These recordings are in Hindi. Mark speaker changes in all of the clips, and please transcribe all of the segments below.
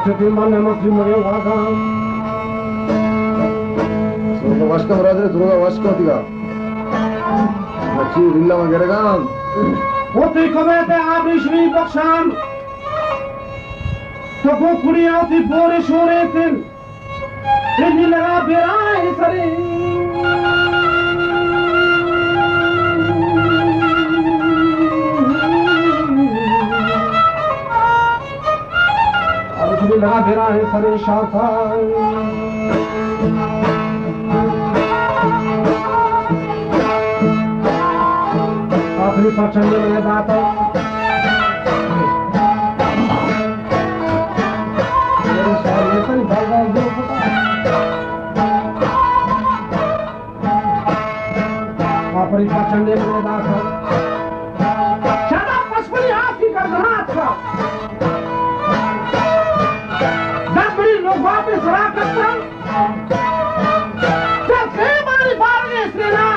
Speaker 1: Çetinman'la Müslüman'ı vagan.
Speaker 2: Sonra başka birader, sonra başka diga. Açı villa geregan.
Speaker 1: Otu komete abrişmi bakşan. Topu kuriyati bore şoretin. Seni lera beray sare. Seni lera beray sare şaltay. आखिरी पचंदे में बात है मेरे सामने से भागा जो आखिरी पचंदे में बात है शादा पचपनी हाथ की करना था दस बड़ी लोग वापस सरा करता जब कई बारी बार गए सेना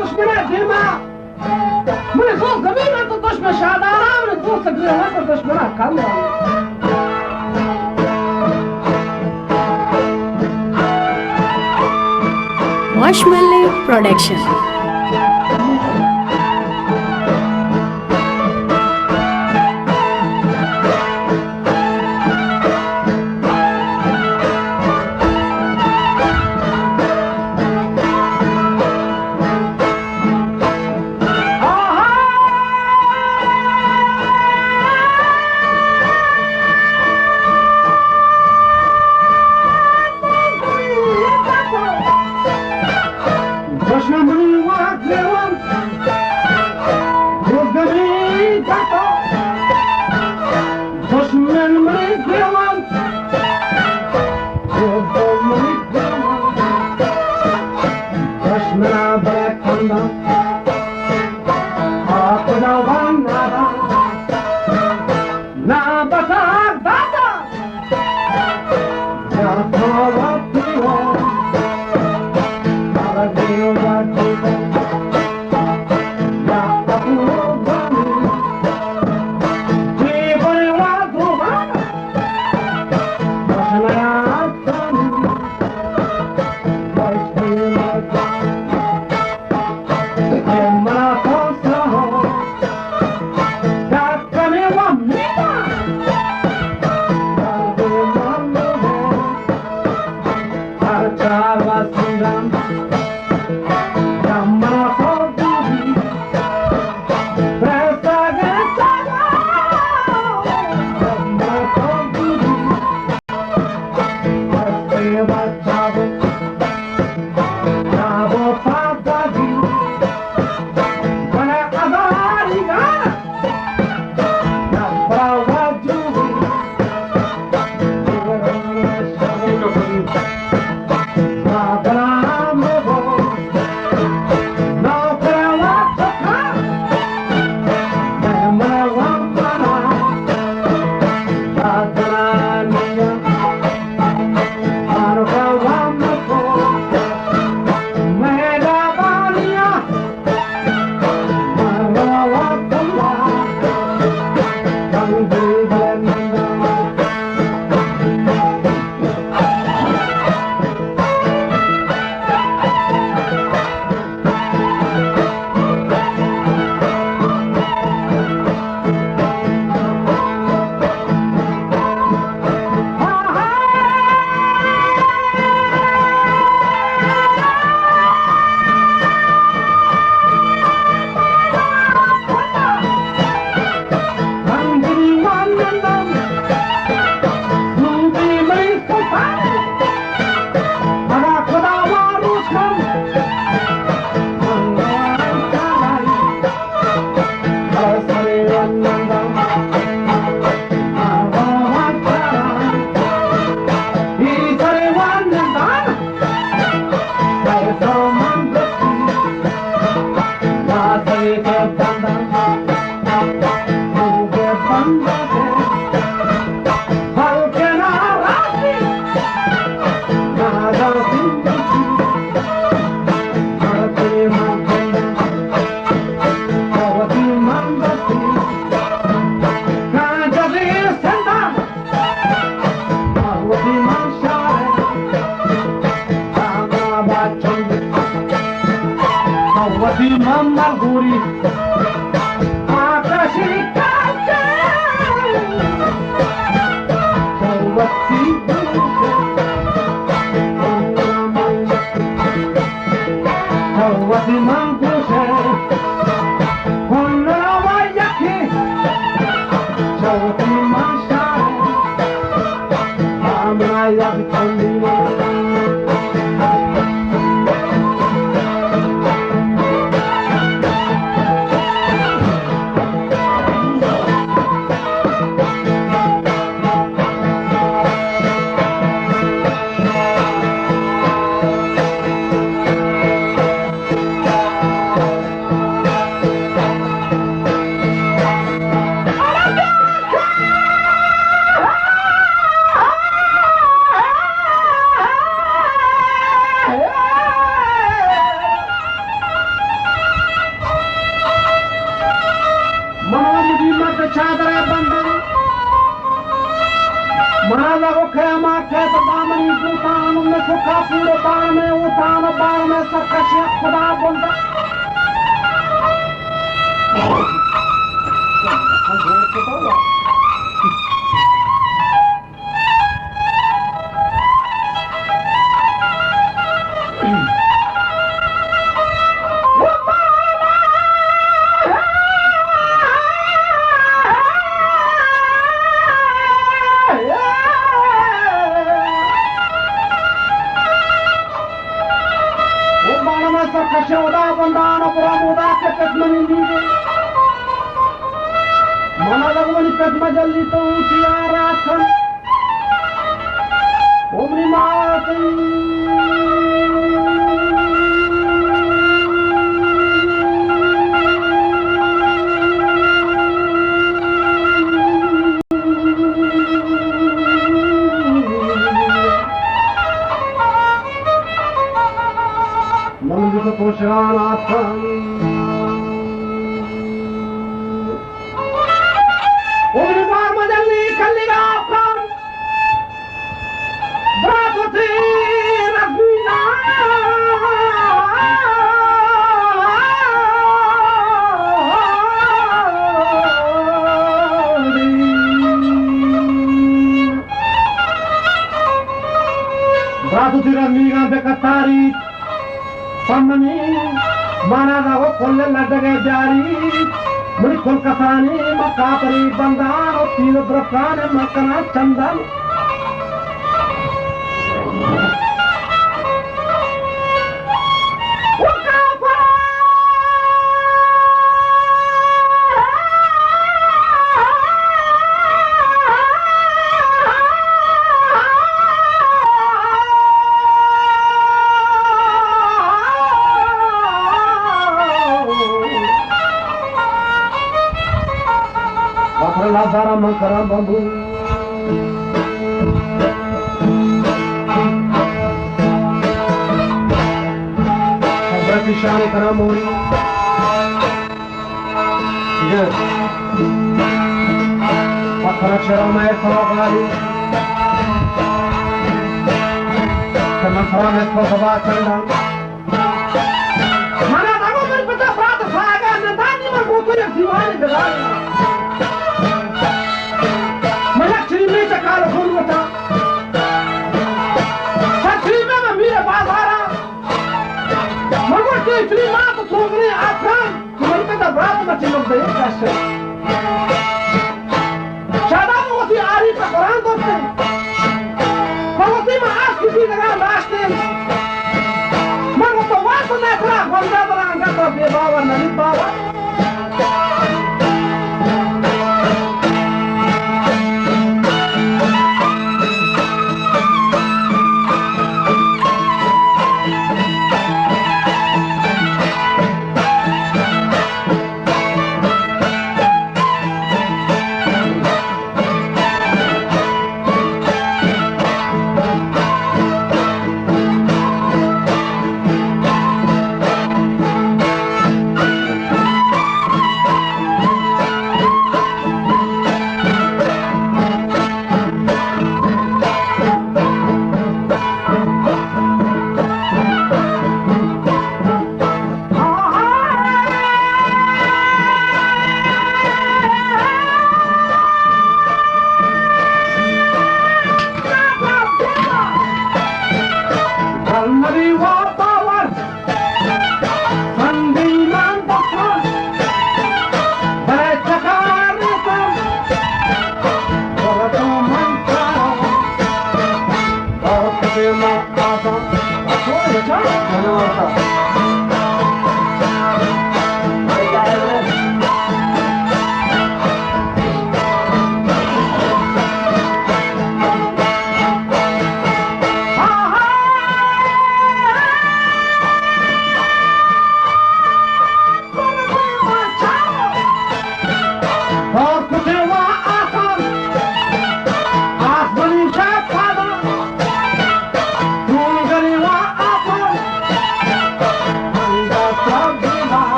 Speaker 1: Düşmene girme. Bunu zor zamanla da düşme şadana, bunu zor zamanla da düşmene kalma.
Speaker 3: Marshmallow Production.
Speaker 1: Wow. Chawati mamma guri Akashi kache Chawati Chawati mangushe Hunna wayaki Chawati manshare Amaya vitandima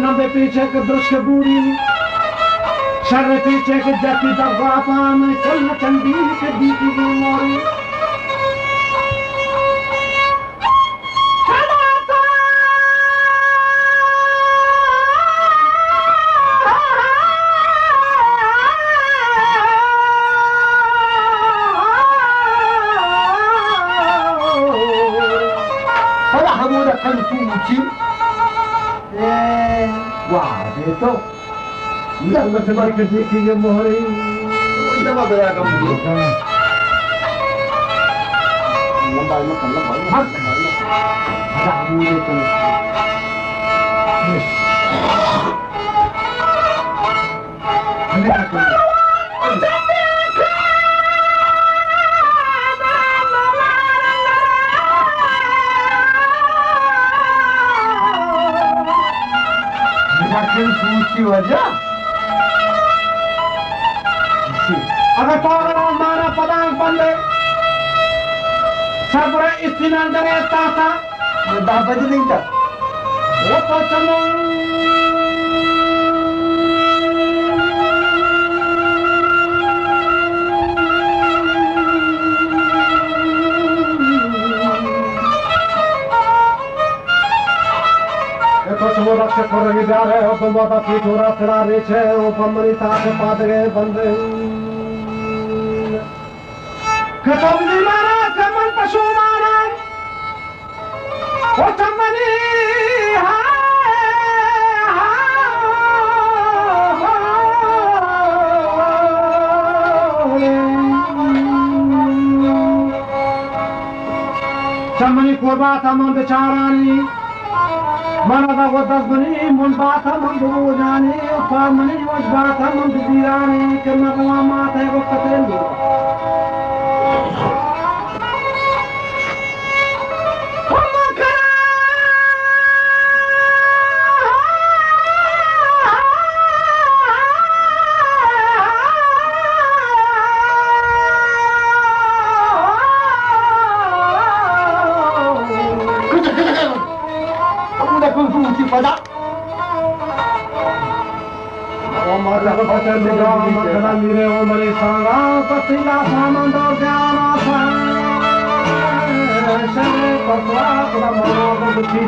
Speaker 1: नब्बे पीछे के दृश्य बूढ़ी शर पीछे के जाति दबापान चल चंदी के दीपी की मोरी
Speaker 2: से बात करती कि ये मोहरी इतना बड़ा काम किया लंबा में कल्ला भाई रामू ने तो सूची वजह
Speaker 1: अगर तो मारा पदांग बंदे सबरे इस्तिनान करे ताता
Speaker 2: दापज नहीं था
Speaker 1: वो तो चलो रक्ष कर जा रहे हो तुम बाबा पीठोरा फिरा रेछे ओ पमनी ताके पाद गए बंदे कतोबली मारा चमन पशु मारा ओ चमनी चमनी कोरबा तमन बेचारानी mana da wadas bani mon baatha mon dubu jani fa mani was baatha mon dirani kema kama mata ko katelu मेरे उमरे सारा पतिला सामंद ज्ञाना था शरे पतवा पूरा मनो बुद्धि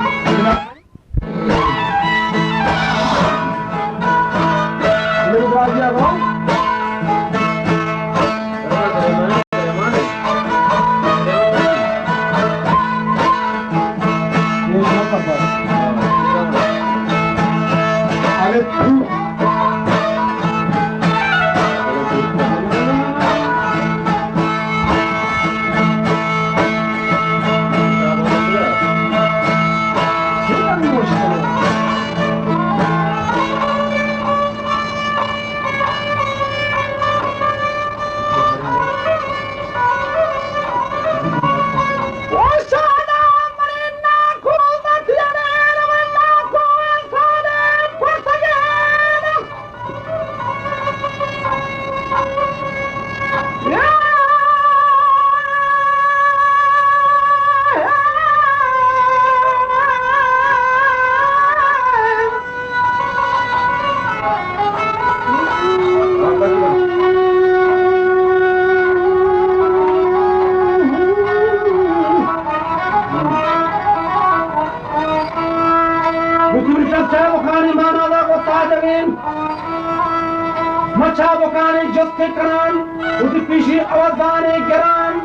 Speaker 1: मच्छा बुकाने जोते करान उदी पीछे अवदाने गिरान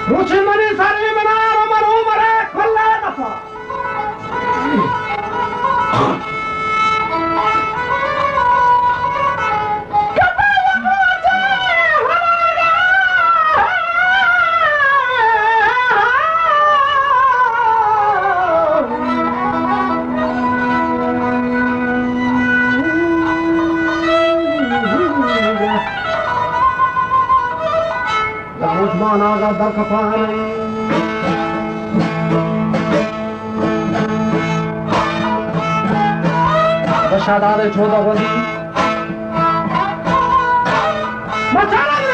Speaker 1: मुझे मनी सारे मना मरो मरे खुला दफा उस्मान आगा दर कफान बशादारे छोदा वदी मचाला